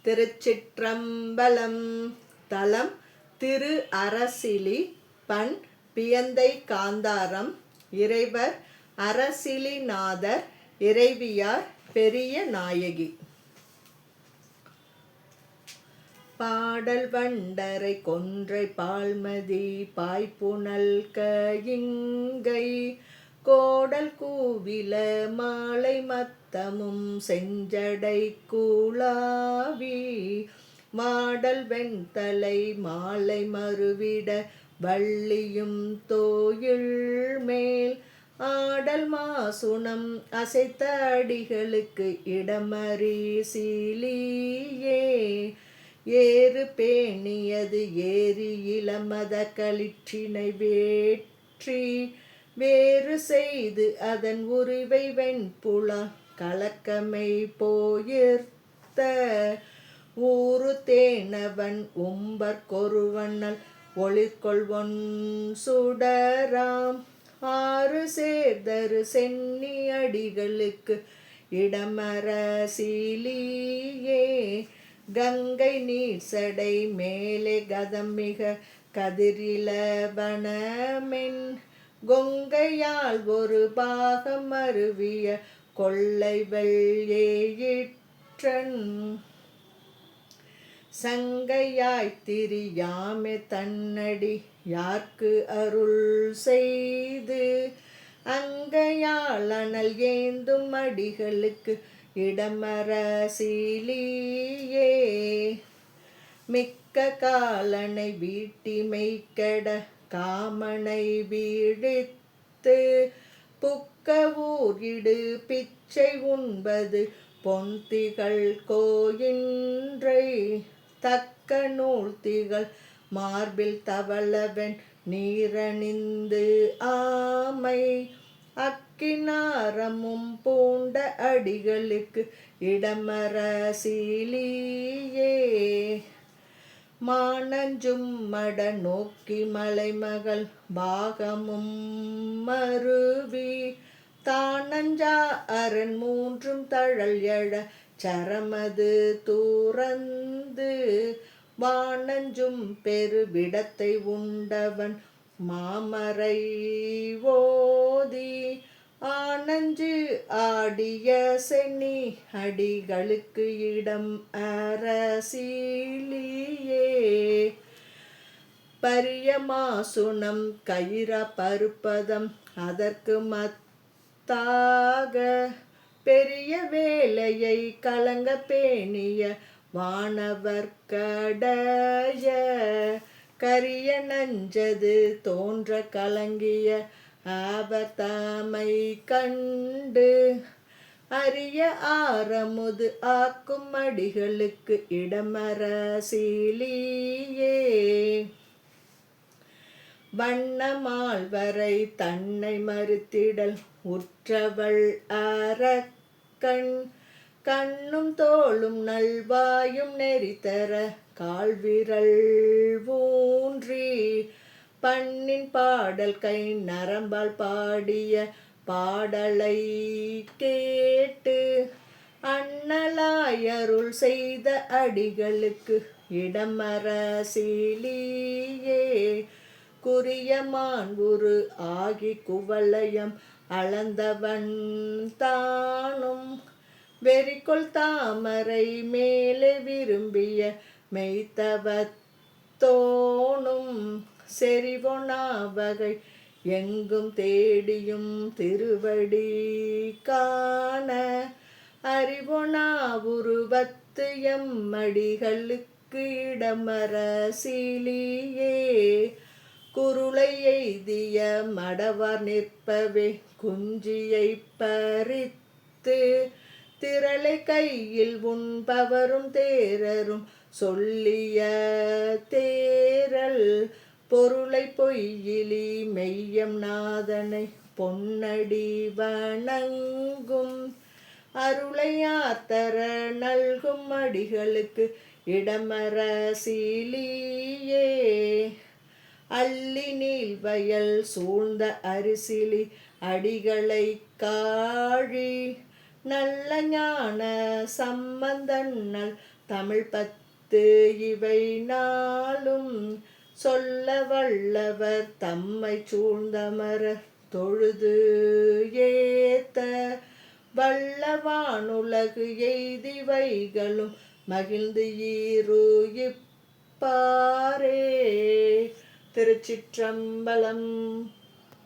திருச்சிற்றம்பலம். தலம் திரு அரசிலி. பண் பியந்தை காந்தாரம். இறைவர் அரசிலிநாதர். இறைவியார் பெரிய நாயகி. பாடல் வண்டரை கொன்றை பால்மதி பாய்ப்புனல் கயிங்கை கோடல் கூவில மாலை மத்தமும் செஞ்சடை கூளாவி மாடல் வெண்தலை மாலை மறுவிட வள்ளியும் தோயில் மேல் ஆடல் மாசுணம் அசைத்த அடிகளுக்கு இடமறி சீலியே ஏறு பேணியது ஏரி இளமத களிற்றினை வேற்றி வேறு செய்து அதன் உருவை வெண்புலா கலக்கமை போயிர்த்த ஊறு தேனவன் உம்பர் கொருவண்ணல் ஒளிர்கொள்வொன் சுடராம் ஆறு சேர்தரு சென்னி அடிகளுக்கு இடமர சீலியே கங்கை நீர் சடை மேலே கதமிக கதிரிலவனமென் கொங்கையால் ஒரு பாகம் அருவிய கொள்ளை வெள்ளேயிற்றன் சங்கையாய் திரியாமே தன்னடி யார்க்கு அருள் செய்து அங்கையால் அனல் ஏந்தும் அடிகளுக்கு இடமர சீலியே மிக்க காலனை வீட்டி மெய்க்கட காமனை வீழித்து புக்க ஊரிடு பிச்சை உண்பது பொன்திகள் கோயின்றை தக்க நூல்திகள் மார்பில் தவளவென் நீரணிந்து ஆமை அக்கினாரமும் பூண்ட அடிகளுக்கு இடமர சீலியே மானஞ்சும் மட நோக்கி மலைமகள் பாகமும் மருவி தானஞ்சா அரண் மூன்றும் தழல் எழ சரமது தூரந்து வானஞ்சும் பெருவிடத்தை உண்டவன் மாமரை ஓதி ஆனஞ்சு ஆடிய சென்னி அடிகளுக்கு இடம் அரசிலியே பரிய மாசுணம் கயிற பருப்பதம் அதற்கு மத்தாக பெரிய வேலையை கலங்க பேணிய வானவர் கடைய கரிய நஞ்சது தோன்ற கலங்கிய ஆபத்தமை கண்டு அரிய ஆரமுது ஆக்கும் அடிகளுக்கு இடமர சீலியே வண்ணமால்வரை தன்னை மறுத்திடல் உற்றவள் அரக்கண் கண்ணும் தோளும் நல்வாயும் நெறித்தர கால்விரல் ஊன்றி பண்ணின் பாடல் கை நரம்பால் பாடிய பாடலை கேட்டு அண்ணலாயருள் செய்த அடிகளுக்கு இடமர சீலியே குறியமான் உரு ஆகி குவளையம் அளந்தவன் தானும் வெறிக்கொள் தாமரை மேலே விரும்பிய மெய்த்தவத்தோனும் செறிவொணாவகை எங்கும் தேடியும் திருவடி காண அறிவொணா உருவத்து எம்மடிகளுக்கு இடமர சீலியே குருளை எய்திய மடவார் நிற்பவே குஞ்சியை பறித்து திரளை கையில் உண்பவரும் தேரரும் சொல்லிய தேரல் பொருளை பொய்யிலி மெய்யம் நாதனை பொன்னடி வணங்கும் அருளையாத்தர நல்கும் அடிகளுக்கு இடமர சீலியே அள்ளி நீள்வயல் சூழ்ந்த அரிசிலி அடிகளை காழி நல்ல ஞான சம்பந்தன்னல் தமிழ் பத்து இவை நாளும் சொல்ல வல்லவர் தம்மை சூழ்ந்தமர தொழுது ஏத்த வல்லவானுலகு எய்திவைகளும் மகிழ்ந்து ஈருயிப்பாரே. திருச்சிற்றம்பலம்.